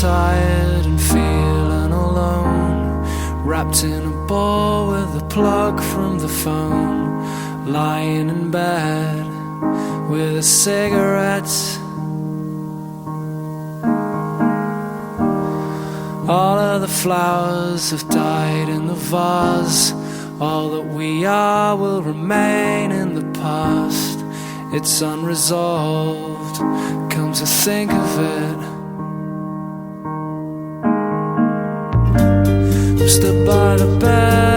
tired and feeling alone, wrapped in a ball with a plug from the phone, lying in bed with a cigarette. All of the flowers have died in the vase. All that we are will remain in the past. It's unresolved, come to think of it. I'm stood by the bed